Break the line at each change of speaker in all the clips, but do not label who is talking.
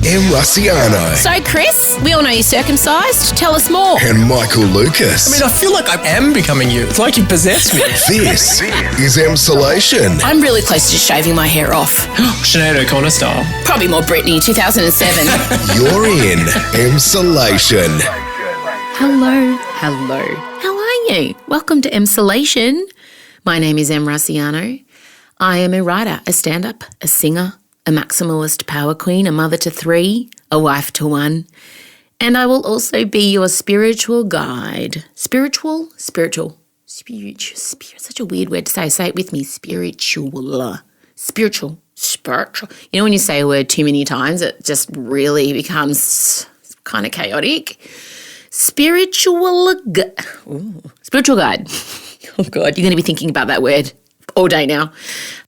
Em Rusciano.
So, Chris, we all know you're circumcised. Tell us more.
And Michael Lucas.
I mean, I feel like I am becoming you. It's like you possess me.
This is Emsolation.
I'm really close to shaving my hair off.
Sinead O'Connor style.
Probably more Britney, 2007.
You're in Emsolation.
Hello. How are you? Welcome to Emsolation. My name is Em Rusciano. I am a writer, a stand-up, a singer, a maximalist power queen, a mother to 3, a wife to 1. And I will also be your spiritual guide. Spiritual? Such a weird word to say. Say it with me. Spiritual. You know when you say a word too many times, it just really becomes kind of chaotic. Spiritual guide. Oh, God, you're going to be thinking about that word all day now.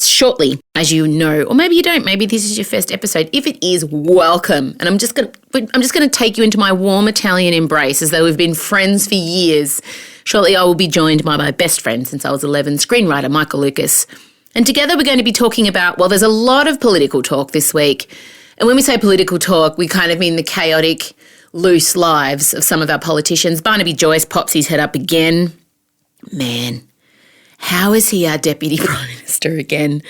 Shortly, as you know, or maybe you don't, maybe this is your first episode. If it is, welcome. And I'm just going to take you into my warm Italian embrace as though we've been friends for years. Shortly, I will be joined by my best friend since I was 11, screenwriter Michael Lucas. And together we're going to be talking about, well, there's a lot of political talk this week. And when we say political talk, we kind of mean the chaotic, loose lives of some of our politicians. Barnaby Joyce pops his head up again. Man, how is he our Deputy Prime Minister again?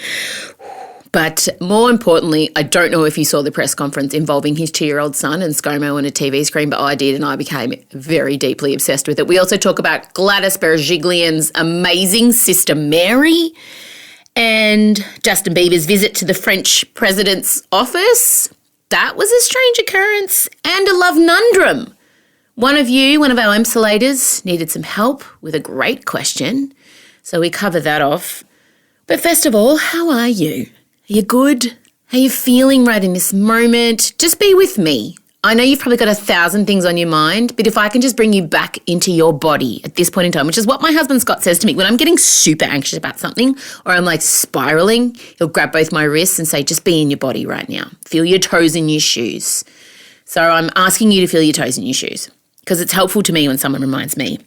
But more importantly, I don't know if you saw the press conference involving his 2-year-old son and ScoMo on a TV screen, but I did, and I became very deeply obsessed with it. We also talk about Gladys Berejiklian's amazing sister Mary and Justin Bieber's visit to the French president's office. That was a strange occurrence, and a love conundrum. One of our emsolators, needed some help with a great question. So we cover that off. But first of all, how are you? Are you good? How are you feeling right in this moment? Just be with me. I know you've probably got 1,000 things on your mind, but if I can just bring you back into your body at this point in time, which is what my husband Scott says to me when I'm getting super anxious about something or I'm like spiraling, he'll grab both my wrists and say, just be in your body right now. Feel your toes in your shoes. So I'm asking you to feel your toes in your shoes because it's helpful to me when someone reminds me.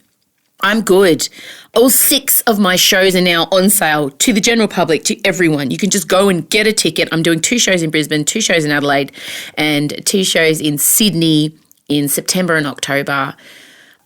I'm good. All 6 of my shows are now on sale to the general public, to everyone. You can just go and get a ticket. I'm doing 2 shows in Brisbane, 2 shows in Adelaide, and 2 shows in Sydney in September and October.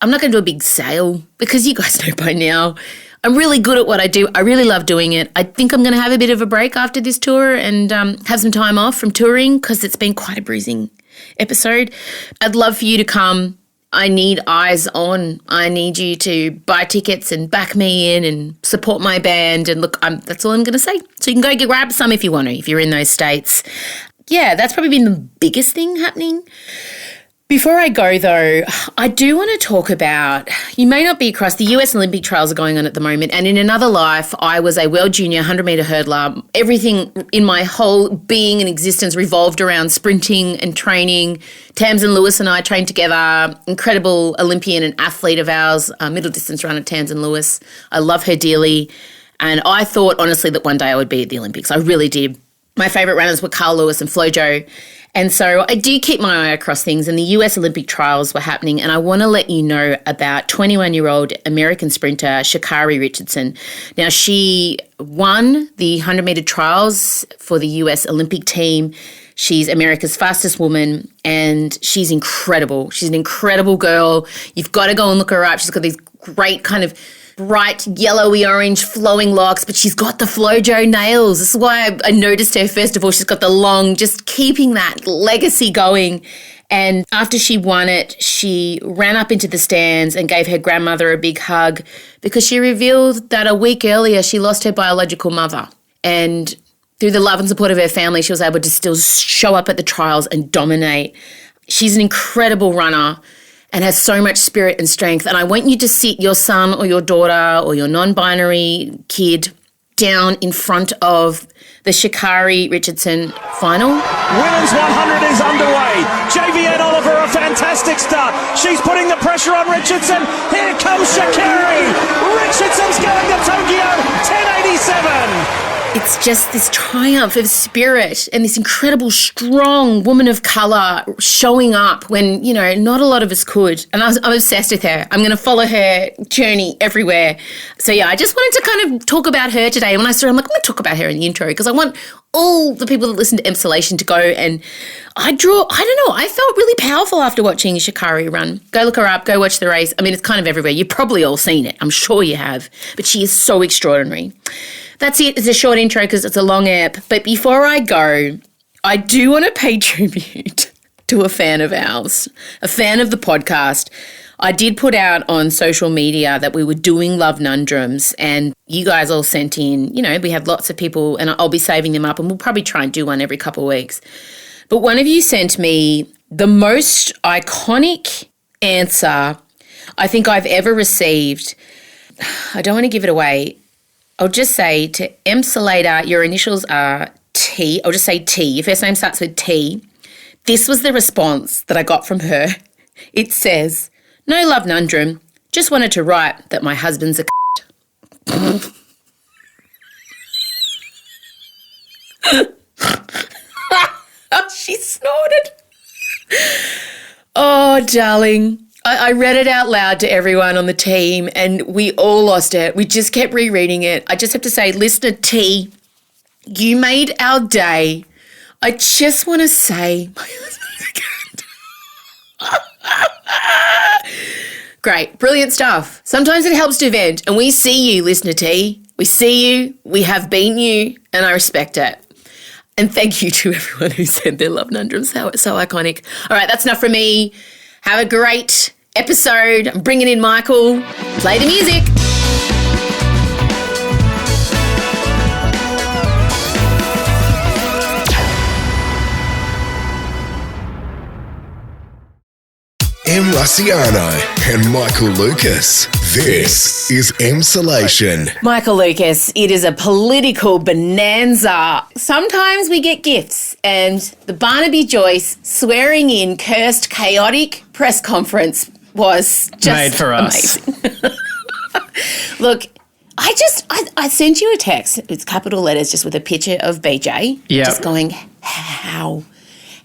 I'm not going to do a big sale because you guys know by now I'm really good at what I do. I really love doing it. I think I'm going to have a bit of a break after this tour and have some time off from touring because it's been quite a bruising episode. I'd love for you to come. I need eyes on. I need you to buy tickets and back me in and support my band. And look, that's all I'm going to say. So you can go grab some if you want to, if you're in those states. Yeah, that's probably been the biggest thing happening. Before I go, though, I do want to talk about, you may not be across, the US Olympic trials are going on at the moment. And in another life, I was a world junior 100-metre hurdler. Everything in my whole being and existence revolved around sprinting and training. Tamsin Lewis and I trained together, incredible Olympian and athlete of ours, middle distance runner Tamsin Lewis. I love her dearly. And I thought, honestly, that one day I would be at the Olympics. I really did. My favourite runners were Carl Lewis and FloJo. And so I do keep my eye across things, and the US Olympic trials were happening, and I want to let you know about 21-year-old American sprinter Sha'Carri Richardson. Now, she won the 100-metre trials for the US Olympic team. She's America's fastest woman, and she's incredible. She's an incredible girl. You've got to go and look her up. She's got these great kind of bright yellowy orange flowing locks, but she's got the FloJo nails. This is why I noticed her. First of all, she's got the long, just keeping that legacy going. And after she won it, she ran up into the stands and gave her grandmother a big hug because she revealed that a week earlier she lost her biological mother. And through the love and support of her family, she was able to still show up at the trials and dominate. She's an incredible runner and has so much spirit and strength. And I want you to sit your son or your daughter or your non-binary kid down in front of the Sha'Carri Richardson final.
Women's 100 is underway. JVN Oliver, a fantastic start. She's putting the pressure on Richardson. Here comes Sha'Carri. Richardson's going to Tokyo, 10:87.
It's just this triumph of spirit and this incredible, strong woman of colour showing up when, you know, not a lot of us could. And I'm obsessed with her. I'm going to follow her journey everywhere. So, yeah, I just wanted to kind of talk about her today. When I saw her, I'm like, I'm going to talk about her in the intro because I want all the people that listen to Emsolation to go and I don't know, I felt really powerful after watching Sha'Carri run. Go look her up, go watch the race. I mean, it's kind of everywhere. You've probably all seen it. I'm sure you have. But she is so extraordinary. That's it. It's a short intro because it's a long app. But before I go, I do want to pay tribute to a fan of ours, a fan of the podcast. I did put out on social media that we were doing Love Nundrums and you guys all sent in, we had lots of people and I'll be saving them up and we'll probably try and do one every couple of weeks. But one of you sent me the most iconic answer I think I've ever received. I don't want to give it away. I'll just say to Emsolator, your initials are T. I'll just say T. Your first name starts with T. This was the response that I got from her. It says, "No love nundrum, just wanted to write that my husband's a c***." She snorted. Oh, darling. I read it out loud to everyone on the team and we all lost it. We just kept rereading it. I just have to say, listener T, you made our day. I just want to say, my husband's a cat. Great, brilliant stuff. Sometimes it helps to vent and we see you, listener T. We see you, we have been you, and I respect it. And thank you to everyone who sent their love nundrums. So iconic. All right, that's enough from me. Have a great episode. I'm bringing in Michael. Play the music.
Em Luciano and Michael Lucas. This is Emsolation.
Michael Lucas, it is a political bonanza. Sometimes we get gifts, and the Barnaby Joyce swearing in cursed chaotic press conference was just
made for us.
Amazing. Look, I sent you a text. It's capital letters just with a picture of BJ.
Yeah.
Just going, how?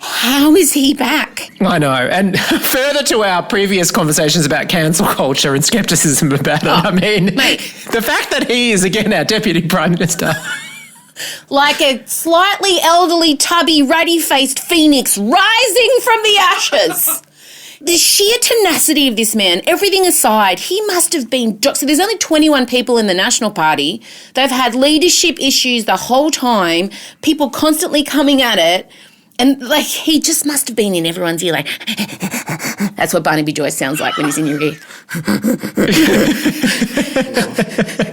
How is he back?
I know. And further to our previous conversations about cancel culture and skepticism about it, I mean, the fact that he is again our Deputy Prime Minister.
Like a slightly elderly, tubby, ruddy-faced phoenix rising from the ashes. The sheer tenacity of this man, everything aside, he must have been... So there's only 21 people in the National Party. They've had leadership issues the whole time, people constantly coming at it. And, he just must have been in everyone's ear, that's what Barnaby Joyce sounds like when he's in your ear.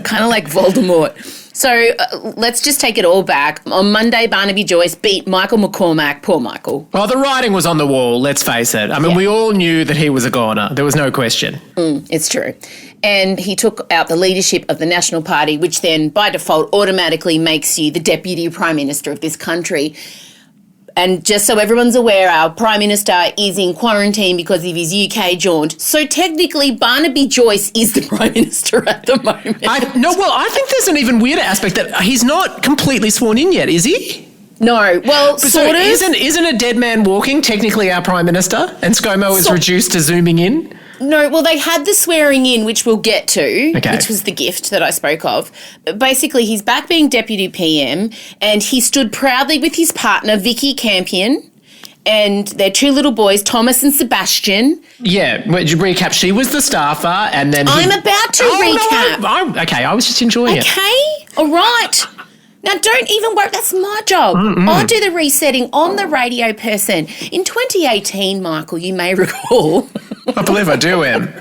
Kind of like Voldemort. So let's just take it all back. On Monday, Barnaby Joyce beat Michael McCormack. Poor Michael.
Well, the writing was on the wall, let's face it. I mean, we all knew that he was a goner. There was no question.
It's true. And he took out the leadership of the National Party, which then, by default, automatically makes you the Deputy Prime Minister of this country. And just so everyone's aware, our Prime Minister is in quarantine because of his UK jaunt. So technically, Barnaby Joyce is the Prime Minister at the moment.
I think there's an even weirder aspect that he's not completely sworn in yet, is he?
No, well, sort of.
Isn't a dead man walking technically our Prime Minister and ScoMo is reduced to zooming in?
No, well, they had the swearing in, which we'll get to, which was the gift that I spoke of. Basically, he's back being Deputy PM and he stood proudly with his partner, Vicky Campion, and their two little boys, Thomas and Sebastian.
Yeah, recap. She was the staffer and then
I'm about to recap.
No, I was just enjoying it.
Okay, all right. Now, don't even worry. That's my job. I'll do the resetting on the radio person. In 2018, Michael, you may recall...
I believe I do, Em.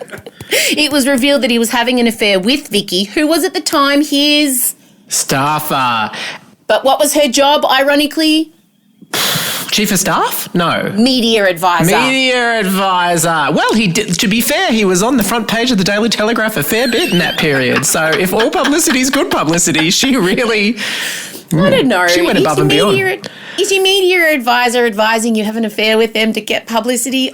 It was revealed that he was having an affair with Vicky, who was at the time his...
staffer.
But what was her job, ironically?
Chief of Staff? No.
Media advisor.
Media advisor. Well, he did, to be fair, he was on the front page of the Daily Telegraph a fair bit in that period. So if all publicity is good publicity, she really...
I don't know.
She went above and beyond.
Is your media advisor advising you have an affair with them to get publicity?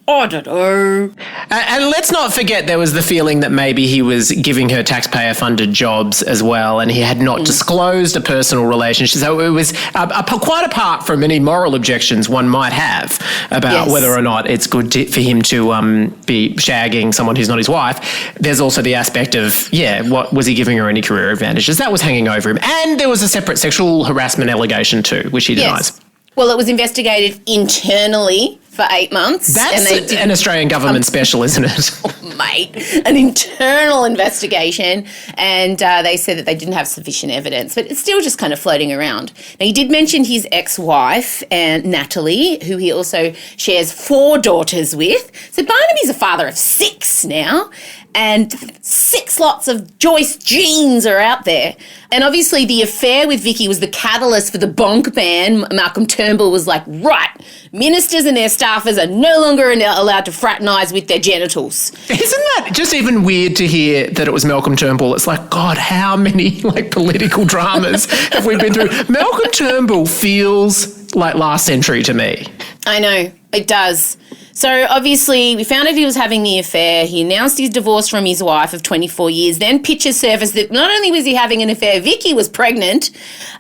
I don't know.
And let's not forget there was the feeling that maybe he was giving her taxpayer-funded jobs as well, and he had not disclosed a personal relationship. So it was quite apart from any moral objections one might have about whether or not it's good for him to be shagging someone who's not his wife. There's also the aspect of, what was he giving her any career advantages? That was hanging over him. And there was a separate sexual harassment allegation too, which he denies.
Well, it was investigated internally for 8 months.
That's an Australian government special, isn't it?
Oh, mate, an internal investigation, and they said that they didn't have sufficient evidence, but it's still just kind of floating around. Now, he did mention his ex-wife, Natalie, who he also shares 4 daughters with. So Barnaby's a father of 6 now, and 6 lots of Joyce genes are out there. And obviously the affair with Vicky was the catalyst for the bonk ban. Malcolm Turnbull was like, right, ministers and their staffers are no longer allowed to fraternise with their genitals.
Isn't that just even weird to hear that it was Malcolm Turnbull? It's like, God, how many political dramas have we been through? Malcolm Turnbull feels like last century to me.
I know, it does. So obviously we found out he was having the affair. He announced his divorce from his wife of 24 years. Then pictures surfaced that not only was he having an affair, Vicky was pregnant.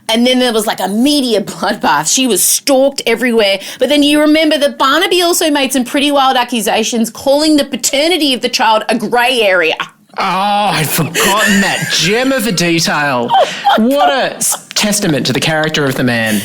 And then there was like a media bloodbath. She was stalked everywhere. But then you remember that Barnaby also made some pretty wild accusations, calling the paternity of the child a grey area.
Oh, I'd forgotten that gem of a detail. What a testament to the character of the man.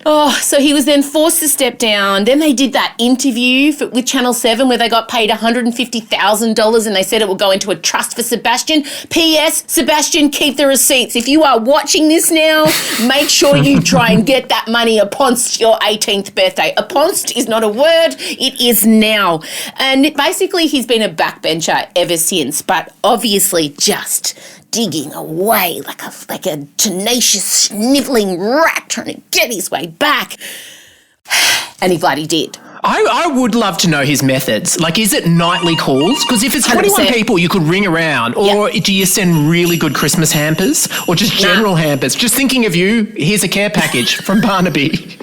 Oh, so he was then forced to step down. Then they did that interview with Channel 7 where they got paid $150,000 and they said it will go into a trust for Sebastian. P.S. Sebastian, keep the receipts. If you are watching this now, make sure you try and get that money upon your 18th birthday. Uponst is not a word. It is now. And basically he's been a backbencher ever since, but obviously just digging away like a tenacious, snivelling rat trying to get his way back. And he bloody did.
I would love to know his methods. Like, is it nightly calls? Because if it's 21
100%.
people, you could ring around. Or do you send really good Christmas hampers? Or just general hampers? Just thinking of you, here's a care package from Barnaby.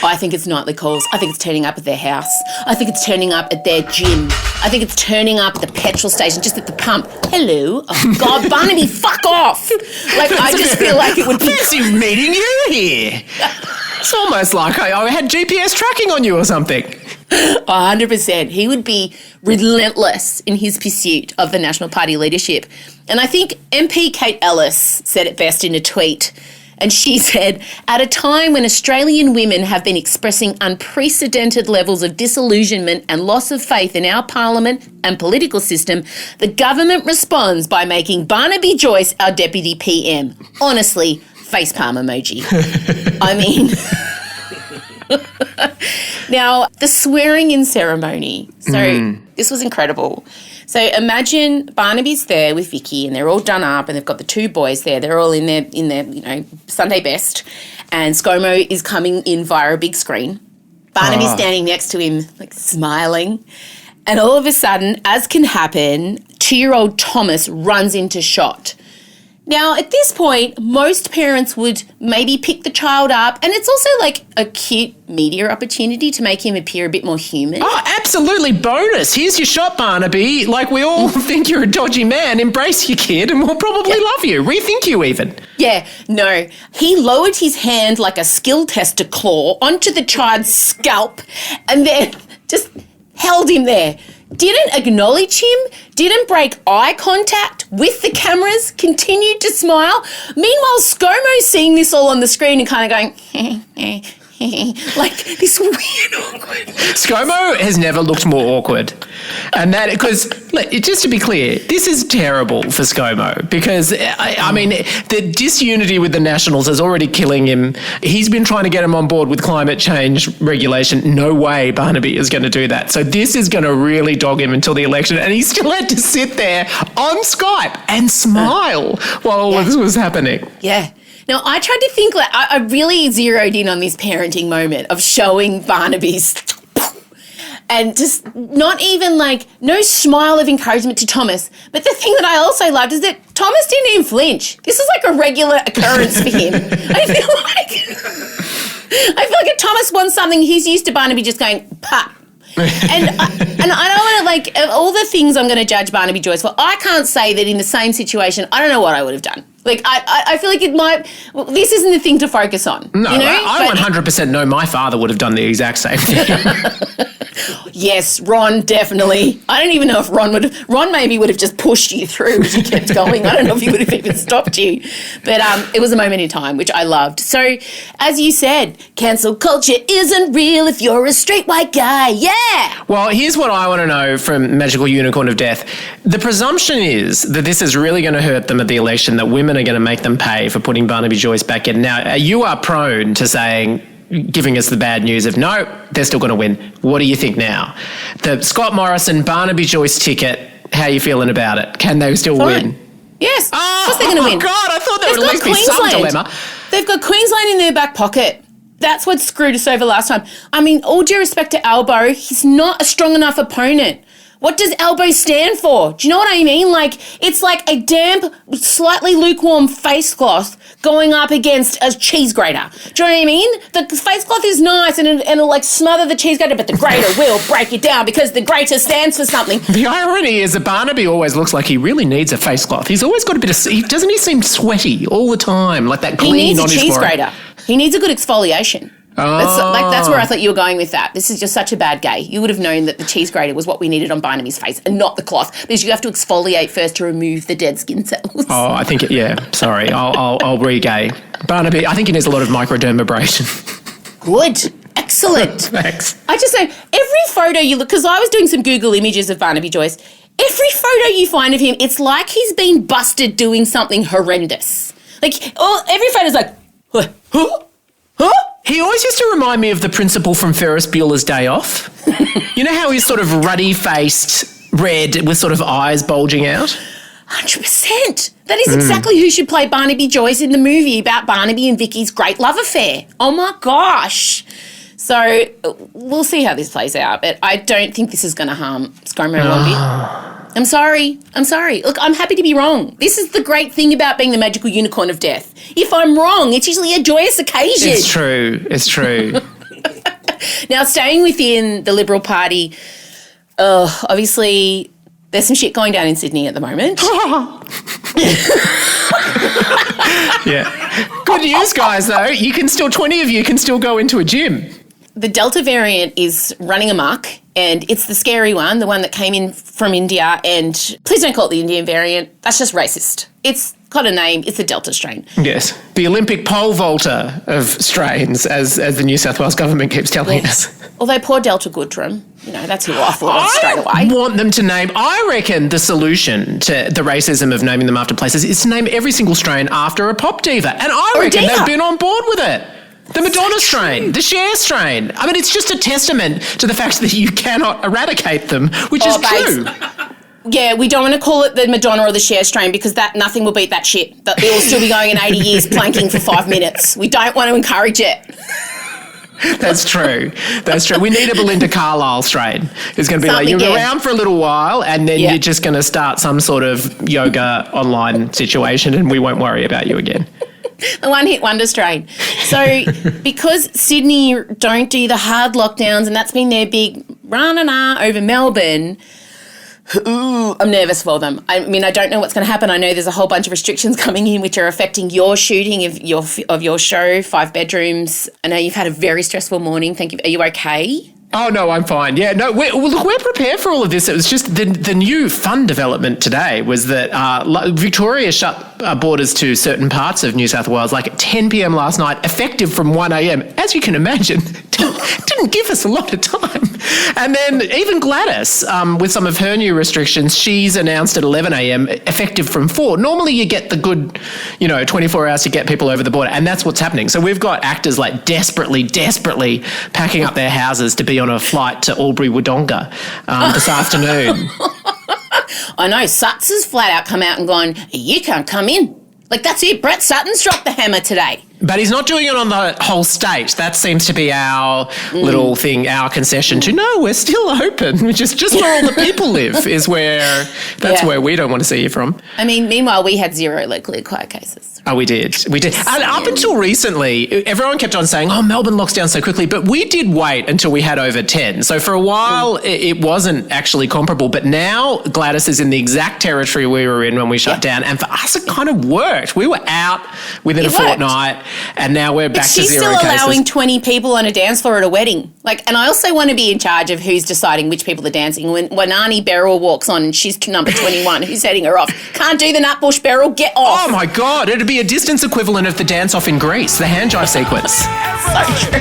I think it's nightly calls. I think it's turning up at their house. I think it's turning up at their gym. I think it's turning up at the petrol station, just at the pump. Hello. Oh, God, Barnaby, fuck off. Like, I just feel like it would be...
Fancy meeting you here. It's almost like I had GPS tracking on you or something.
100%. He would be relentless in his pursuit of the National Party leadership. And I think MP Kate Ellis said it best in a tweet. And she said, at a time when Australian women have been expressing unprecedented levels of disillusionment and loss of faith in our parliament and political system, the government responds by making Barnaby Joyce our deputy PM. Honestly, facepalm emoji. I mean... Now, the swearing-in ceremony. So this was incredible. So imagine Barnaby's there with Vicky and they're all done up and they've got the 2 boys there. They're all in their Sunday best. And ScoMo is coming in via a big screen. Barnaby's standing next to him, like smiling. And all of a sudden, as can happen, 2-year-old Thomas runs into shot. Now, at this point, most parents would maybe pick the child up, and it's also like a cute media opportunity to make him appear a bit more human.
Oh, absolutely bonus. Here's your shot, Barnaby. Like, we all think you're a dodgy man. Embrace your kid and we'll probably love you. Rethink you even.
Yeah, no. He lowered his hand like a skill tester claw onto the child's scalp and then just held him there. Didn't acknowledge him, didn't break eye contact with the cameras, continued to smile. Meanwhile, ScoMo's seeing this all on the screen and kind of going, like this weird awkward.
ScoMo has never looked more awkward. And that, because, just to be clear, this is terrible for ScoMo because, I mean, the disunity with the Nationals is already killing him. He's been trying to get him on board with climate change regulation. No way Barnaby is going to do that. So this is going to really dog him until the election. And he still had to sit there on Skype and smile while all of this was happening.
Yeah. Now, I tried to think, like, I really zeroed in on this parenting moment of showing Barnaby's and just not even, like, no smile of encouragement to Thomas. But the thing that I also loved is that Thomas didn't even flinch. This is like a regular occurrence for him. I feel like if Thomas wants something, he's used to Barnaby just going, pop, And I don't want to, like, all the things I'm going to judge Barnaby Joyce for, I can't say that in the same situation, I don't know what I would have done. Like, I feel like it might, this isn't the thing to focus on.
No,
you know?
I 100% know my father would have done the exact same thing.
Yes, Ron, definitely. I don't even know if Ron maybe would have just pushed you through as you kept going. I don't know if he would have even stopped you. But it was a moment in time, which I loved. So, as you said, cancel culture isn't real if you're a straight white guy. Yeah!
Well, here's what I want to know from Magical Unicorn of Death. The presumption is that this is really going to hurt them at the election, that women are going to make them pay for putting Barnaby Joyce back in. Now, you are prone to saying, giving us the bad news of, no, they're still going to win. What do you think now? The Scott Morrison Barnaby Joyce ticket, how are you feeling about it? Can they still win?
Yes. Of course they're going to win.
Oh, God, I thought there would at least be some dilemma.
They've got Queensland in their back pocket. That's what screwed us over last time. I mean, all due respect to Albo, he's not a strong enough opponent. What does Albo stand for? Do you know what I mean? Like, it's like a damp, slightly lukewarm face cloth going up against a cheese grater. Do you know what I mean? The face cloth is nice and it'll like smother the cheese grater, but the grater will break it down because the grater stands for something.
The irony is that Barnaby always looks like he really needs a face cloth. He's always got a bit of, doesn't he seem sweaty all the time? Like that gleam on his forehead.
He needs a cheese grater. He needs a good exfoliation. That's where I thought you were going with that. This is just such a bad gay. You would have known that the cheese grater was what we needed on Barnaby's face and not the cloth, because you have to exfoliate first to remove the dead skin cells.
Oh, I think, sorry. I'll re-gay. Barnaby, I think he needs a lot of microdermabrasion.
Good. Excellent.
Thanks.
I just know every photo you look, because I was doing some Google images of Barnaby Joyce, every photo you find of him, it's like he's been busted doing something horrendous. Like, every photo's like, huh?
He always used to remind me of the principal from Ferris Bueller's Day Off. You know how he's sort of ruddy-faced, red, with sort of eyes bulging out?
100%. That is exactly who should play Barnaby Joyce in the movie about Barnaby and Vicky's great love affair. Oh, my gosh. So we'll see how this plays out, but I don't think this is going to harm ScoMo one bit. I'm sorry. Look, I'm happy to be wrong. This is the great thing about being the magical unicorn of death. If I'm wrong, it's usually a joyous occasion.
It's true.
Now, staying within the Liberal Party, obviously there's some shit going down in Sydney at the moment.
Yeah. Good news, guys, though. 20 of you can still go into a gym.
The Delta variant is running amok, and it's the scary one, the one that came in from India, and please don't call it the Indian variant. That's just racist. It's got a name. It's the Delta strain.
Yes. The Olympic pole vaulter of strains, as the New South Wales government keeps telling us.
Although poor Delta Goodrum, that's who I thought of straight away.
Want them to name, I reckon the solution to the racism of naming them after places is to name every single strain after a pop diva. And I reckon they've been on board with it. The Madonna strain, the Cher strain. I mean, it's just a testament to the fact that you cannot eradicate them, which is true.
Yeah, we don't want to call it the Madonna or the Cher strain because nothing will beat that shit. It will still be going in 80 years planking for 5 minutes. We don't want to encourage it.
That's true. We need a Belinda Carlisle strain. It's going to be like, you're around for a little while and then you're just going to start some sort of yoga online situation and we won't worry about you again.
The one-hit wonder strain. So because Sydney don't do the hard lockdowns and that's been their big rah-na-na over Melbourne, I'm nervous for them. I mean, I don't know what's going to happen. I know there's a whole bunch of restrictions coming in which are affecting your shooting of your show, 5 bedrooms. I know you've had a very stressful morning. Thank you. Are you okay?
Oh, no, I'm fine. Yeah, no, we're prepared for all of this. It was just the new fun development today was that Victoria shut borders to certain parts of New South Wales like at 10 p.m. last night, effective from 1 a.m. As you can imagine, didn't give us a lot of time. And then even Gladys, with some of her new restrictions, she's announced at 11 a.m. effective from 4. Normally you get the good, 24 hours to get people over the border, and that's what's happening. So we've got actors like desperately packing up their houses to be on a flight to Albury-Wodonga this afternoon.
I know, Sutts has flat out come out and gone, you can't come in. Like, that's it. Brett Sutton's dropped the hammer today.
But he's not doing it on the whole state. That seems to be our little thing, our concession to, no, we're still open. Which is just where all the people live is where, that's where we don't want to see you from.
I mean, meanwhile, we had 0 locally acquired cases.
Oh, we did. And up until recently, everyone kept on saying, Melbourne locks down so quickly. But we did wait until we had over 10. So for a while, it wasn't actually comparable. But now Gladys is in the exact territory we were in when we shut down. And for us, it kind of worked. We were out within a fortnight, and now we're back to 0 cases.
She's still allowing 20 people on a dance floor at a wedding. And I also want to be in charge of who's deciding which people are dancing. When Arnie Beryl walks on and she's number 21, who's heading her off? Can't do the Nutbush, Beryl, get off.
Oh, my God. It'd be a distance equivalent of the dance-off in Greece, the hand jive sequence.
So true.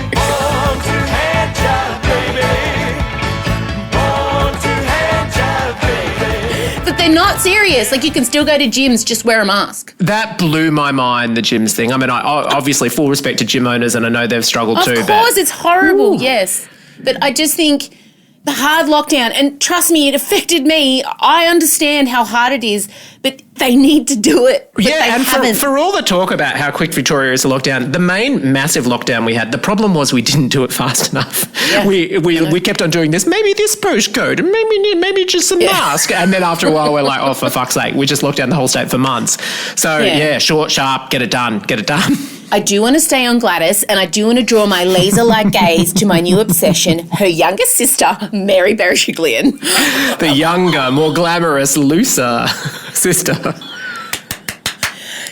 But they're not serious. You can still go to gyms, just wear a mask.
That blew my mind, the gyms thing. I mean, I obviously full respect to gym owners, and I know they've struggled too.
Of course, it's horrible, yes. But I just think the hard lockdown, and trust me, it affected me. I understand how hard it is, but they need to do it. But
yeah,
they
and for all the talk about how quick Victoria is to lockdown, the main massive lockdown we had, the problem was we didn't do it fast enough. Yeah, we kept on doing this, maybe this postcode, and maybe just a mask. And then after a while, we're like, oh, for fuck's sake, we just locked down the whole state for months. So, short, sharp, get it done.
I do want to stay on Gladys, and I do want to draw my laser-like gaze to my new obsession, her younger sister, Mary Berejiklian.
The younger, more glamorous, looser sister.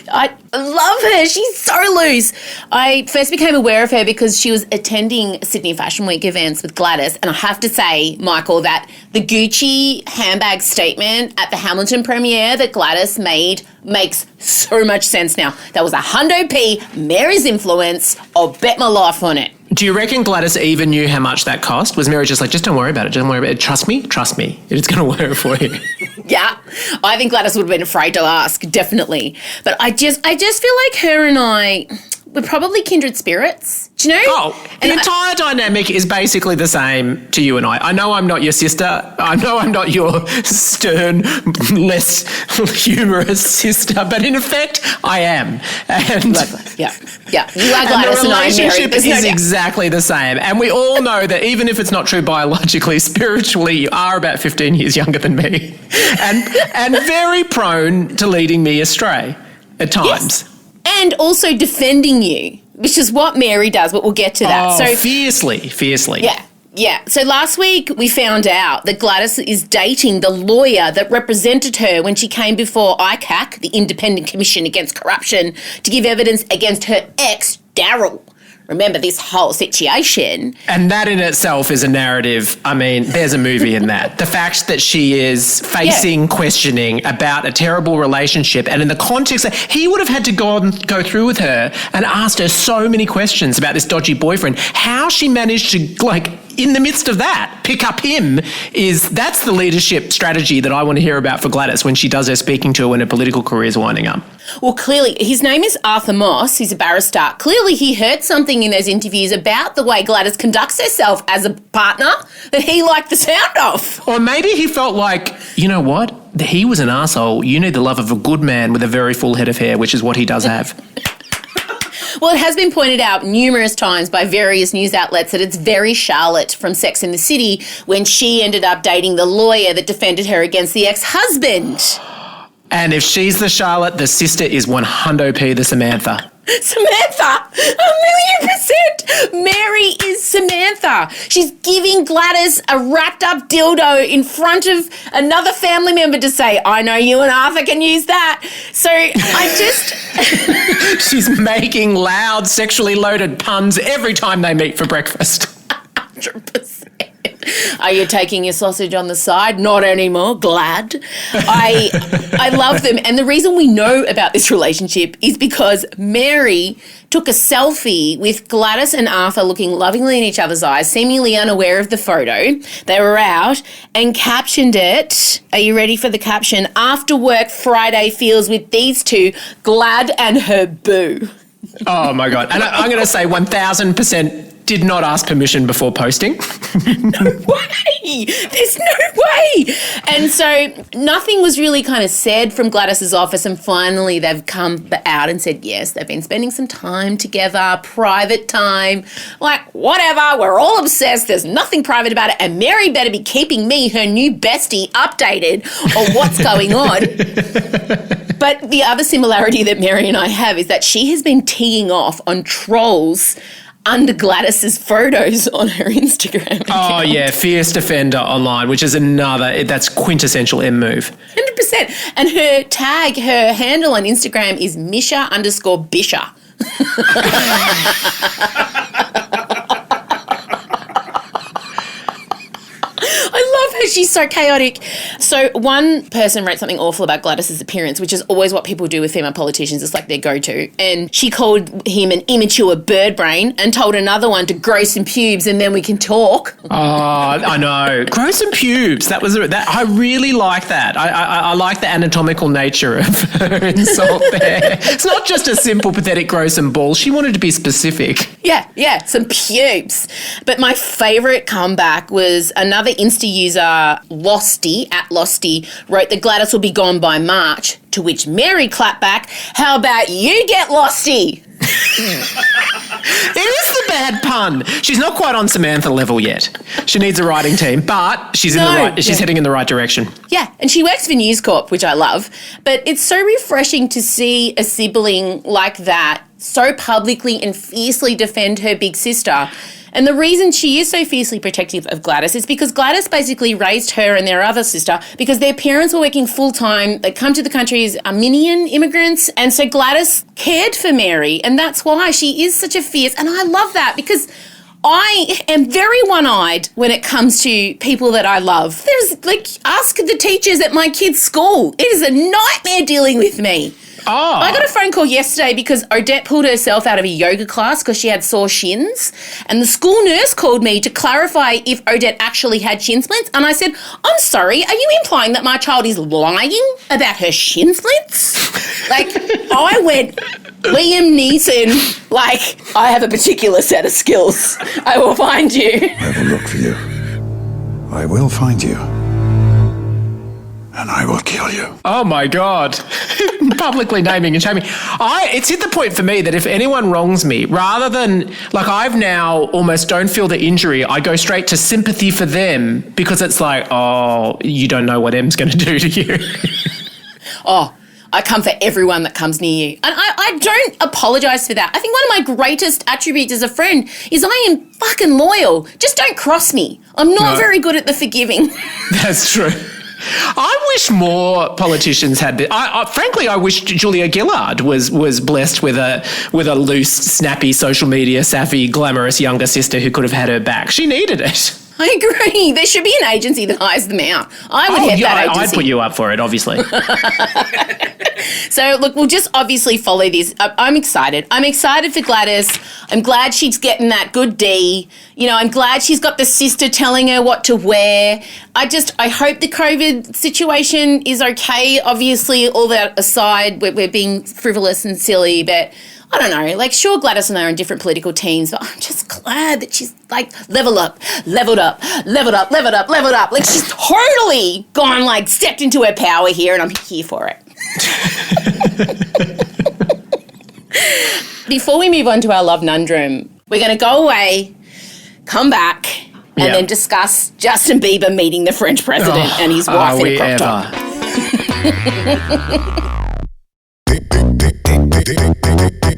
I love her. She's so loose. I first became aware of her because she was attending Sydney Fashion Week events with Gladys. And I have to say, Michael, that the Gucci handbag statement at the Hamilton premiere that Gladys made makes so much sense now. That was $100p, Mary's influence. I'll bet my life on it.
Do you reckon Gladys even knew how much that cost? Was Mary just like, just don't worry about it, don't worry about it. Trust me, it's going to work for you.
Yeah, I think Gladys would have been afraid to ask, definitely. But I just feel like her and I, we're probably kindred spirits. Do you know?
Oh, the entire dynamic is basically the same to you and I. I know I'm not your sister. I know I'm not your stern, less humorous sister, but in effect, I am. And
yeah. You are Gladys and I, Mary.
The relationship is exactly the same. And we all know that even if it's not true biologically, spiritually, you are about 15 years younger than me, and very prone to leading me astray at times.
Yes. And also defending you, which is what Mary does, but we'll get to that.
So fiercely.
Yeah. So last week we found out that Gladys is dating the lawyer that represented her when she came before ICAC, the Independent Commission Against Corruption, to give evidence against her ex, Daryl. Remember this whole situation.
And that in itself is a narrative. I mean, there's a movie in that. The fact that she is facing questioning about a terrible relationship, and in the context that he would have had to go through with her and asked her so many questions about this dodgy boyfriend, how she managed to, in the midst of that, pick up him, that's the leadership strategy that I want to hear about for Gladys when she does her speaking tour when her political career is winding up.
Well, clearly, his name is Arthur Moss. He's a barrister. Clearly, he heard something in those interviews about the way Gladys conducts herself as a partner that he liked the sound of.
Or maybe he felt like, you know what? He was an arsehole. You need the love of a good man with a very full head of hair, which is what he does have.
Well, it has been pointed out numerous times by various news outlets that it's very Charlotte from Sex and the City when she ended up dating the lawyer that defended her against the ex-husband.
And if she's the Charlotte, the sister is 100p the Samantha.
Samantha! 1,000,000%! Mary is Samantha. She's giving Gladys a wrapped up dildo in front of another family member to say, I know you and Arthur can use that. So I just...
She's making loud, sexually loaded puns every time they meet for breakfast.
100%. Are you taking your sausage on the side? Not anymore. Glad. I love them. And the reason we know about this relationship is because Mary took a selfie with Gladys and Arthur looking lovingly in each other's eyes, seemingly unaware of the photo. They were out and captioned it. Are you ready for the caption? After work Friday feels with these two, Glad and her boo.
Oh, my God. And I'm going to say 1,000% did not ask permission before posting.
No way! There's no way! And so nothing was really kind of said from Gladys's office, and finally they've come out and said, yes, they've been spending some time together, private time, whatever, we're all obsessed, there's nothing private about it, and Mary better be keeping me, her new bestie, updated on what's going on. But the other similarity that Mary and I have is that she has been teeing off on trolls under Gladys's photos on her Instagram account.
Oh, yeah, fierce defender online, which is that's quintessential M move.
100%. And her handle on Instagram is Misha_Bisha. I love her. She's so chaotic. So one person wrote something awful about Gladys's appearance, which is always what people do with female politicians. It's like their go-to. And she called him an immature bird brain and told another one to grow some pubes and then we can talk.
Oh, I know. Grow some pubes. That I really like that. I like the anatomical nature of her insult there. It's not just a simple, pathetic grow some balls. She wanted to be specific.
Yeah, some pubes. But my favourite comeback was another Insta user, Losty, @Losty, wrote that Gladys will be gone by March, to which Mary clapped back, how about you get Losty?
It is the bad pun. She's not quite on Samantha level yet. She needs a writing team, but she's heading in the right direction.
Yeah, and she works for News Corp, which I love. But it's so refreshing to see a sibling like that so publicly and fiercely defend her big sister. And the reason she is so fiercely protective of Gladys is because Gladys basically raised her and their other sister because their parents were working full-time. They come to the country as Armenian immigrants. And so Gladys cared for Mary. And that's why she is such a fierce. And I love that because I am very one-eyed when it comes to people that I love. Ask the teachers at my kid's school. It is a nightmare dealing with me.
Oh.
I got a phone call yesterday because Odette pulled herself out of a yoga class because she had sore shins. And the school nurse called me to clarify if Odette actually had shin splints. And I said, I'm sorry, are you implying that my child is lying about her shin splints? I went, Liam Neeson, I have a particular set of skills. I will find you.
I will look for you. I will find you. And I will kill you.
Oh, my God. Publicly naming and shaming. It's hit the point for me that if anyone wrongs me, rather than, I've now almost don't feel the injury, I go straight to sympathy for them because it's like, oh, you don't know what M's going to do to you.
Oh, I come for everyone that comes near you. And I don't apologise for that. I think one of my greatest attributes as a friend is I am fucking loyal. Just don't cross me. I'm not very good at the forgiving.
That's true. I wish more politicians had this. Frankly, I wish Julia Gillard was blessed with a loose, snappy, social media savvy, glamorous younger sister who could have had her back. She needed it.
I agree. There should be an agency that hires them out. I would head that agency.
I'd put you up for it, obviously.
So, look, we'll just obviously follow this. I'm excited. I'm excited for Gladys. I'm glad she's getting that good D. I'm glad she's got the sister telling her what to wear. I hope the COVID situation is okay. Obviously, all that aside, we're being frivolous and silly, but I don't know, sure, Gladys and I are in different political teams, but I'm just glad that she's leveled up. She's totally gone, stepped into her power here, and I'm here for it. Before we move on to our love conundrum, we're going to go away, come back, and then discuss Justin Bieber meeting the French president and his wife in a crop top.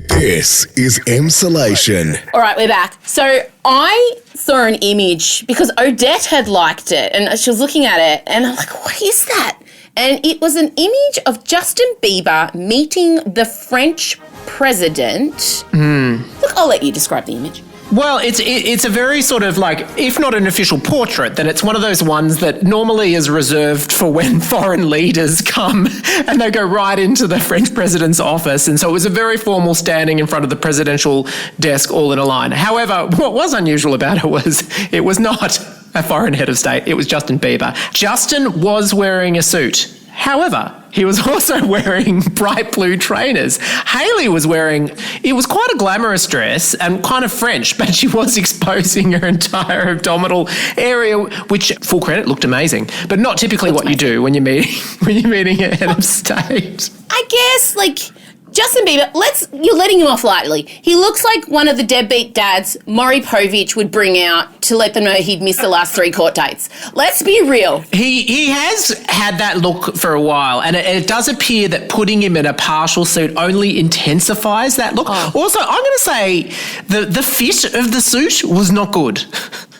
This is Emsolation.
All right, we're back. So I saw an image because Odette had liked it and she was looking at it and I'm like, what is that? And it was an image of Justin Bieber meeting the French president. Look, I'll let you describe the image.
Well, it's a very sort of if not an official portrait, then it's one of those ones that normally is reserved for when foreign leaders come and they go right into the French president's office. And so it was a very formal standing in front of the presidential desk all in a line. However, what was unusual about it was not a foreign head of state. It was Justin Bieber. Justin was wearing a suit. However, he was also wearing bright blue trainers. Hayley was wearing, it was quite a glamorous dress and kind of French, but she was exposing her entire abdominal area, which, full credit, looked amazing, but not typically what you do when you're meeting a head of state.
I guess, Justin Bieber, you're letting him off lightly. He looks like one of the deadbeat dads Maury Povich would bring out to let them know he'd missed the last 3 court dates. Let's be real.
He has had that look for a while, and it does appear that putting him in a partial suit only intensifies that look.
Oh.
Also, I'm going to say the fit of the suit was not good.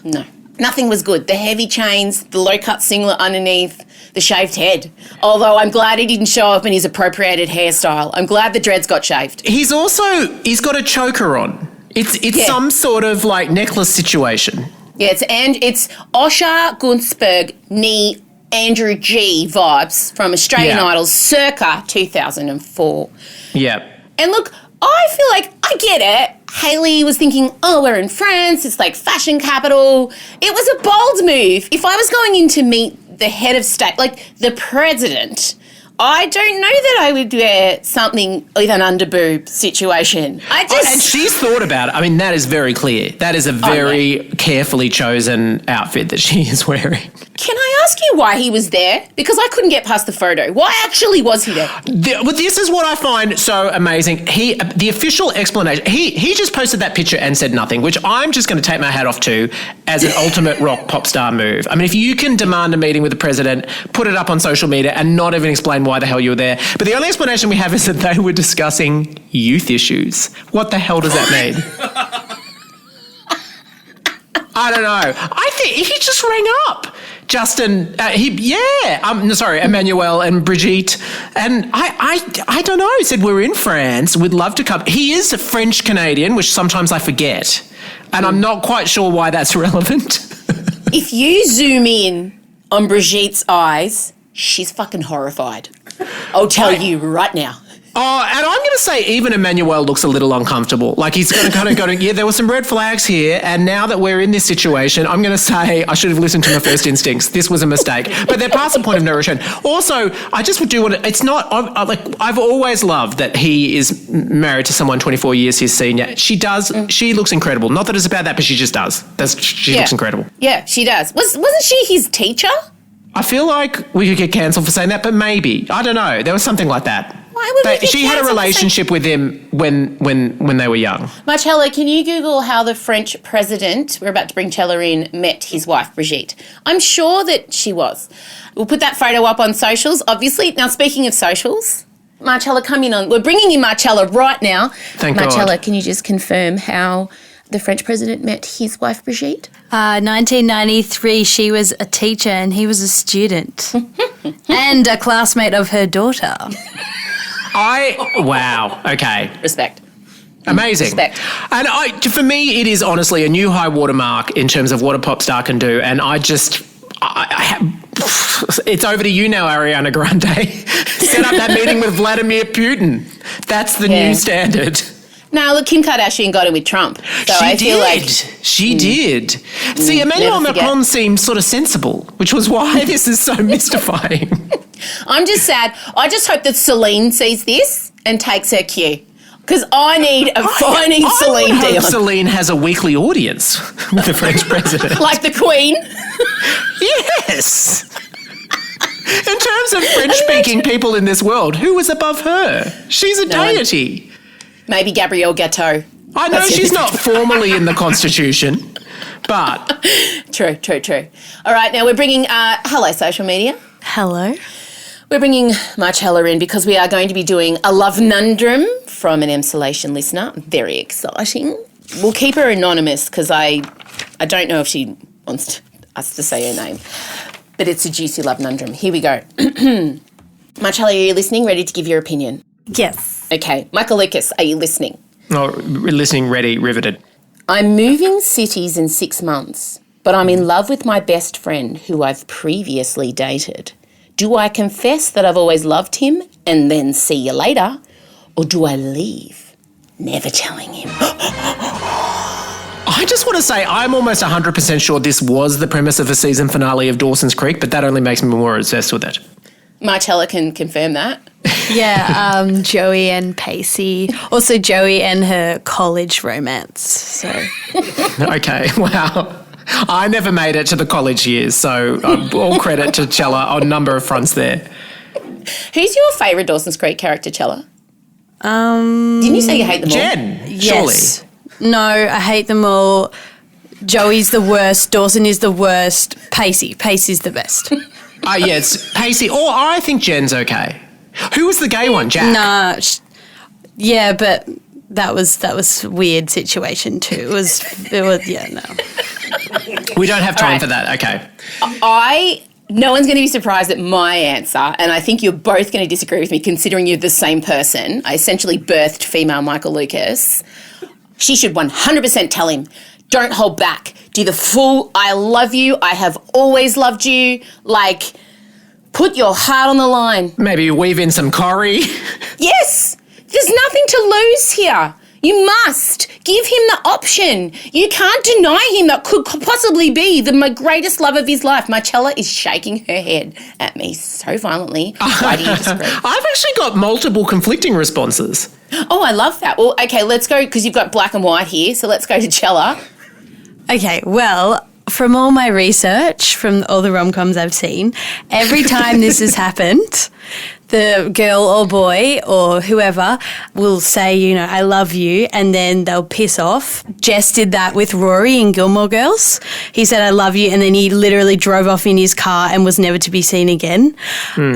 No. Nothing was good. The heavy chains, the low-cut singlet underneath, the shaved head. Although I'm glad he didn't show up in his appropriated hairstyle. I'm glad the dreads got shaved.
He's got a choker on. It's some sort of like necklace situation.
Yeah, it's Osher Gunsberg knee Andrew G vibes from Australian Idol circa 2004.
Yeah.
And look, I feel like I get it. Hailey was thinking, oh, we're in France. It's like fashion capital. It was a bold move. If I was going in to meet the head of state, like the president, I don't know that I would wear something with an underboob situation.
And she's thought about it. I mean, that is very clear. That is a very carefully chosen outfit that she is wearing.
Can I ask you why he was there? Because I couldn't get past the photo. Why actually was he there?
This is what I find so amazing. The official explanation, he just posted that picture and said nothing, which I'm just going to take my hat off to as an ultimate rock pop star move. I mean, if you can demand a meeting with the president, put it up on social media and not even explain why the hell you were there. But the only explanation we have is that they were discussing youth issues. What the hell does that mean? I don't know. I think he just rang up. Justin, Emmanuel and Brigitte. And I don't know, he said, we're in France, we'd love to come. He is a French Canadian, which sometimes I forget. And I'm not quite sure why that's relevant.
If you zoom in on Brigitte's eyes, she's fucking horrified. I'll tell you right now.
Oh, and I'm going to say even Emmanuel looks a little uncomfortable. Like he's going to kind of go, yeah, there were some red flags here, and now that we're in this situation, I'm going to say I should have listened to my first instincts. This was a mistake. But they're past the point of no return. Also, I just do want to, it's not, I've always loved that he is married to someone 24 years his senior. She looks incredible. Not that it's about that, but she just does. She looks incredible.
Yeah, she does. Wasn't she his teacher?
I feel like we could get cancelled for saying that, but maybe. I don't know. There was something like that.
Why would we get
she had a
cancelled
relationship with him when they were young.
Marcella, can you Google how the French president, we're about to bring Chella in, met his wife, Brigitte? I'm sure that she was. We'll put that photo up on socials, obviously. Now, speaking of socials, Marcella, come in on. We're bringing in Marcella right now.
Thank
Marcella,
God.
can you just confirm how the French president met his wife, Brigitte?
1993, she was a teacher and he was a student and a classmate of her daughter.
Wow. Okay.
Respect.
Amazing.
Respect.
And for me, it is honestly a new high watermark in terms of what a pop star can do. And it's over to you now, Ariana Grande. Set up that meeting with Vladimir Putin. That's the new standard.
No, look, Kim Kardashian got it with Trump. So I feel like
she did. See, Emmanuel Macron seems sort of sensible, which was why this is so mystifying.
I'm just sad. I just hope that Celine sees this and takes her cue. Because I need Celine
I hope
Dion.
Celine has a weekly audience with the French president.
Like the Queen.
Yes. In terms of French-speaking people in this world, who is above her? She's a deity.
Maybe Gabrielle Gatteau.
I know she's not formally in the Constitution, but...
True. All right, now we're bringing... hello, social media.
Hello.
We're bringing Marcella in because we are going to be doing a love conundrum from an Emsolation listener. Very exciting. We'll keep her anonymous because I don't know if she wants us to say her name. But it's a juicy love conundrum. Here we go. Marcella, are you listening? Ready to give your opinion?
Yes.
Okay. Michael Lucas, are you listening?
Oh, listening, ready, riveted.
I'm moving cities in 6 months, but I'm in love with my best friend who I've previously dated. Do I confess that I've always loved him and then see you later? Or do I leave, never telling him?
I just want to say I'm almost 100% sure this was the premise of the season finale of Dawson's Creek, but that only makes me more obsessed with it.
Marcella can confirm that.
Yeah, Joey and Pacey. Also Joey and her college romance. So
Okay, wow. I never made it to the college years, so all credit to Chella on a number of fronts there.
Who's your favourite Dawson's Creek character, Chella? Didn't you say you hate them all?
Jen,
Yes. No, I hate them all. Joey's the worst. Dawson is the worst. Pacey's the best.
Yeah, it's Pacey. Or I think Jen's okay. Who was the gay one, Jack?
Nah, yeah, but that was a weird situation too. It was yeah, no.
We don't have time
right.
for that. Okay.
No one's going to be surprised at my answer, and I think you're both going to disagree with me considering you're the same person. I essentially birthed female Michael Lucas. She should 100% tell him, don't hold back. Do the full, I love you, I have always loved you, like, put your heart on the line.
Maybe weave in some Corrie.
Yes, there's nothing to lose here. You must give him the option. You can't deny him that could possibly be the greatest love of his life. Marcella is shaking her head at me so violently. Why do you disagree?
I've actually got multiple conflicting responses.
Oh, I love that. Well, okay, let's go, because you've got black and white here, so let's go to Chella.
Okay, well, from all my research, from all the rom-coms I've seen, every time this has happened, the girl or boy or whoever will say, I love you, and then they'll piss off. Jess did that with Rory in Gilmore Girls. He said, I love you, and then he literally drove off in his car and was never to be seen again.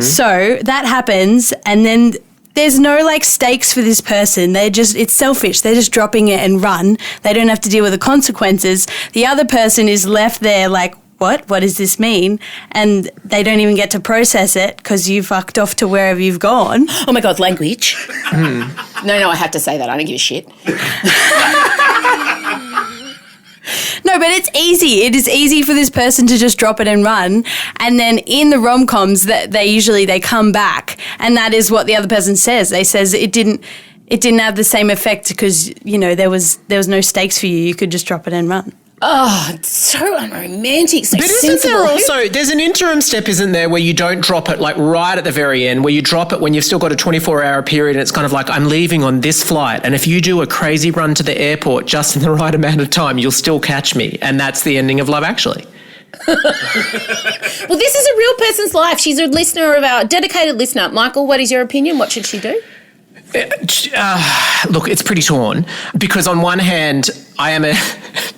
So that happens, and then there's no stakes for this person. It's selfish. They're just dropping it and run. They don't have to deal with the consequences. The other person is left there what does this mean? And they don't even get to process it because you fucked off to wherever you've gone.
Oh my God, language. No, I have to say that. I don't give a shit.
No, but it's easy. It is easy for this person to just drop it and run. And then in the rom-coms, they come back, and that is what the other person says. They says it didn't have the same effect because there was no stakes for you. You could just drop it and run.
Oh, it's so unromantic, so
But isn't there also, there's an interim step, isn't there, where you don't drop it right at the very end, where you drop it when you've still got a 24-hour period and it's kind of like, I'm leaving on this flight, and if you do a crazy run to the airport just in the right amount of time, you'll still catch me. And that's the ending of Love Actually.
Well, this is a real person's life. She's a dedicated listener. Michael, what is your opinion? What should she do?
Look, it's pretty torn because on one hand, I am a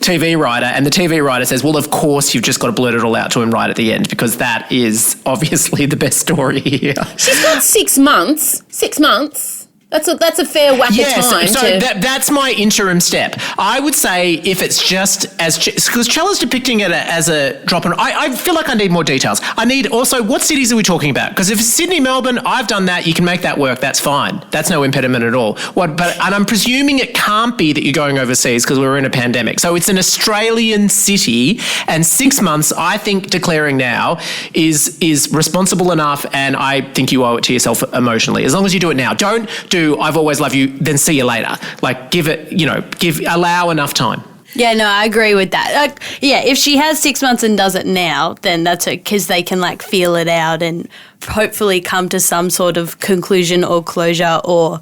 TV writer and the TV writer says, well, of course, you've just got to blurt it all out to him right at the end because that is obviously the best story here.
She's got 6 months. 6 months. That's a fair whack of time.
So that's my interim step. I would say if it's just because Chella's depicting it as a drop in. I feel like I need more details. I need also what cities are we talking about? Because if it's Sydney, Melbourne, I've done that. You can make that work. That's fine. That's no impediment at all. And I'm presuming it can't be that you're going overseas because we're in a pandemic. So it's an Australian city, and 6 months. I think declaring now is responsible enough, and I think you owe it to yourself emotionally. As long as you do it now, don't do I've always loved you, then see you later. Allow enough time.
Yeah, no, I agree with that. If she has 6 months and does it now, then that's okay because they can feel it out and hopefully come to some sort of conclusion or closure or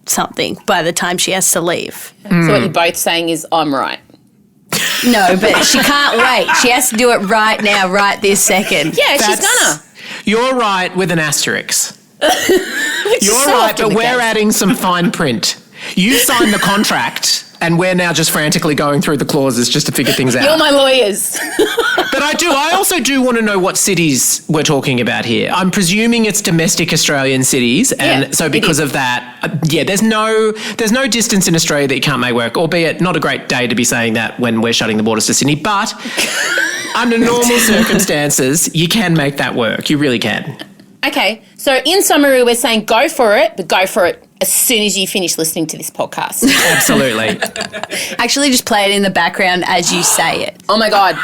something by the time she has to leave.
So what you're both saying is I'm right.
No, but she can't wait. She has to do it right now, right this second.
Yeah, she's gonna.
You're right with an asterisk. You're right, but we're adding some fine print. You signed the contract, and we're now just frantically going through the clauses just to figure things out.
You're my lawyers.
But I also do want to know what cities we're talking about here. I'm presuming it's domestic Australian cities, and so because of that, there's no distance in Australia that you can't make work, albeit not a great day to be saying that when we're shutting the borders to Sydney, but under normal circumstances, you can make that work. You really can.
Okay, so in summary, we're saying go for it, but go for it as soon as you finish listening to this podcast.
Absolutely.
Actually, just play it in the background as you say it.
Oh my God.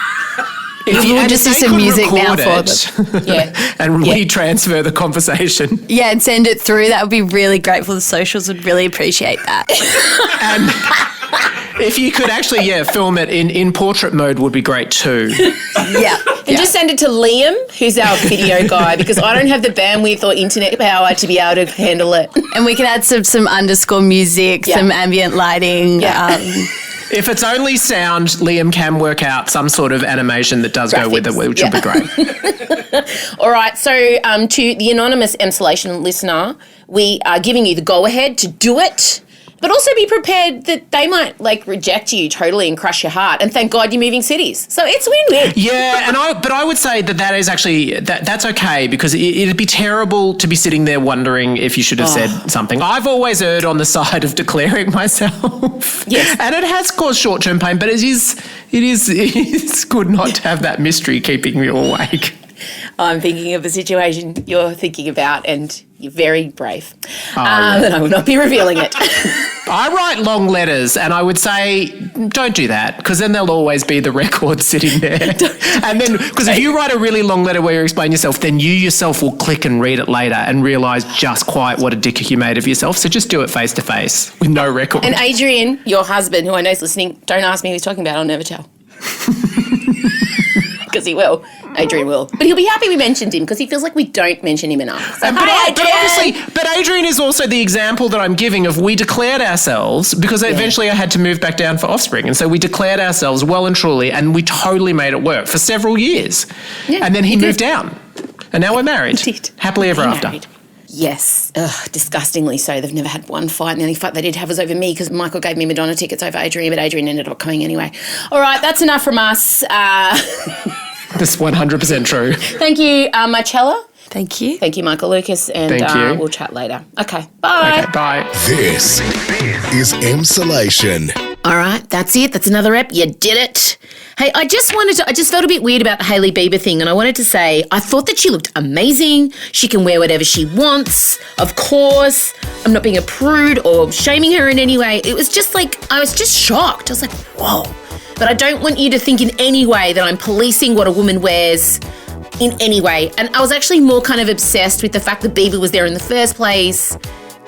We'll just do some music now for them.
Yeah.
And we transfer the conversation.
Yeah, and send it through. That would be really grateful. The socials would really appreciate that.
And if you could actually, film it in portrait mode would be great too.
Yeah.
And just send it to Liam, who's our video guy, because I don't have the bandwidth or internet power to be able to handle it.
And we can add some underscore music, some ambient lighting.
Yeah.
If it's only sound, Liam can work out some sort of animation that does go with it, which will be great.
All right, so to the anonymous Emsolation listener, we are giving you the go-ahead to do it, but also be prepared that they might reject you totally and crush your heart. And thank God you're moving cities. So it's win-win.
Yeah, but I would say that is actually that's okay, because it'd be terrible to be sitting there wondering if you should have said something. I've always erred on the side of declaring myself.
Yes.
And it has caused short-term pain, but it is good not to have that mystery keeping me awake.
I'm thinking of the situation you're thinking about, and you're very brave.
Yeah.
And I will not be revealing it.
I write long letters, and I would say don't do that, because then there'll always be the record sitting there. And then, because if you write a really long letter where you explain yourself, then you yourself will click and read it later and realise just quite what a dick you made of yourself. So just do it face to face with no record.
And Adrian, your husband, who I know is listening, don't ask me who he's talking about. I'll never tell. Because he will. Adrian will. But he'll be happy we mentioned him, because he feels like we don't mention him enough. So,
but Adrian is also the example that I'm giving of we declared ourselves, because eventually I had to move back down for offspring. And so we declared ourselves well and truly, and we totally made it work for several years.
Yeah,
and then he moved down. And now we're married.
Did.
Happily ever after.
Married. Yes. Ugh, disgustingly so. They've never had one fight. And the only fight they did have was over me, because Michael gave me Madonna tickets over Adrian, but Adrian ended up coming anyway. All right, that's enough from us.
That's 100% true.
Thank you, Marcella.
Thank you.
Thank you, Michael Lucas. And
Thank you.
We'll chat later. Okay, bye.
Okay, bye.
This is Emsolation.
All right, that's it. That's another ep. You did it. Hey, I just felt a bit weird about the Hailey Bieber thing, and I wanted to say I thought that she looked amazing. She can wear whatever she wants. Of course, I'm not being a prude or shaming her in any way. It was just I was just shocked. I was like, whoa. But I don't want you to think in any way that I'm policing what a woman wears in any way. And I was actually more kind of obsessed with the fact that Bieber was there in the first place,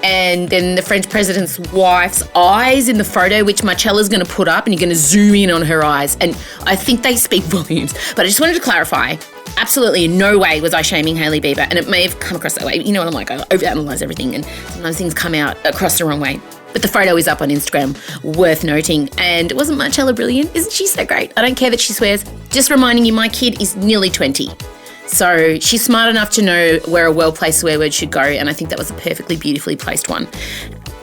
and then the French president's wife's eyes in the photo, which Marcella's going to put up, and you're going to zoom in on her eyes. And I think they speak volumes. But I just wanted to clarify, absolutely in no way was I shaming Hailey Bieber, and it may have come across that way. You know what I'm like, I overanalyze everything, and sometimes things come out across the wrong way. But the photo is up on Instagram, worth noting. And wasn't Marcella brilliant? Isn't she so great? I don't care that she swears. Just reminding you, my kid is nearly 20. So she's smart enough to know where a well-placed swear word should go, and I think that was a perfectly beautifully placed one.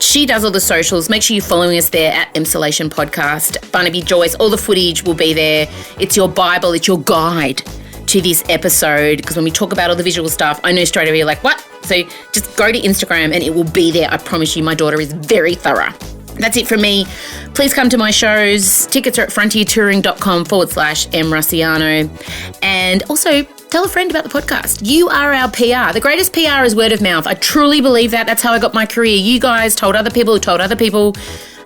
She does all the socials. Make sure you're following us there at Emsolation Podcast. Barnaby Joyce, all the footage will be there. It's your Bible, it's your guide to this episode, because when we talk about all the visual stuff, I know straight away you're like, what? So just go to Instagram and it will be there. I promise you, my daughter is very thorough. That's it from me. Please come to my shows. Tickets are at frontiertouring.com/mrussiano. And also tell a friend about the podcast. You are our PR. The greatest PR is word of mouth. I truly believe that. That's how I got my career. You guys told other people who told other people.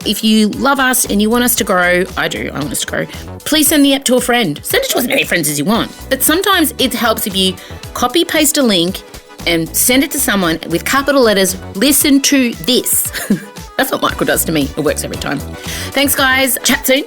If you love us and you want us to grow, I do, I want us to grow, please send the app to a friend. Send it to as many friends as you want. But sometimes it helps if you copy paste a link and send it to someone with capital letters, listen to this. That's what Michael does to me. It works every time. Thanks, guys. Chat soon.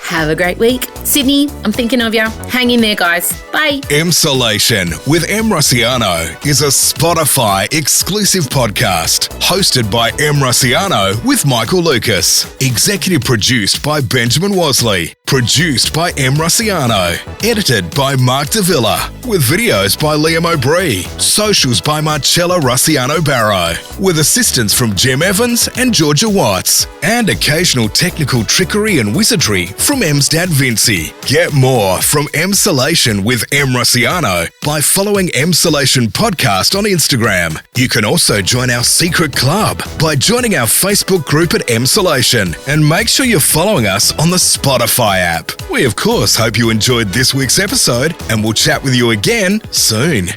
Have a great week. Sydney, I'm thinking of you. Hang in there, guys. Bye.
Emsolation with Em Russiano is a Spotify exclusive podcast hosted by Em Russiano with Michael Lucas. Executive produced by Benjamin Wasley. Produced by Em Russiano. Edited by Mark Davila. With videos by Liam O'Brien. Socials by Marcella Russiano Barrow. With assistance from Jim Evans and Georgia Watts. And occasional technical trickery and wizardry from Em's dad Vinci. Get more from Emsolation with Em Russiano by following Emsolation Podcast on Instagram. You can also join our secret club by joining our Facebook group at Emsolation, and make sure you're following us on the Spotify app. We of course hope you enjoyed this week's episode, and we'll chat with you again soon.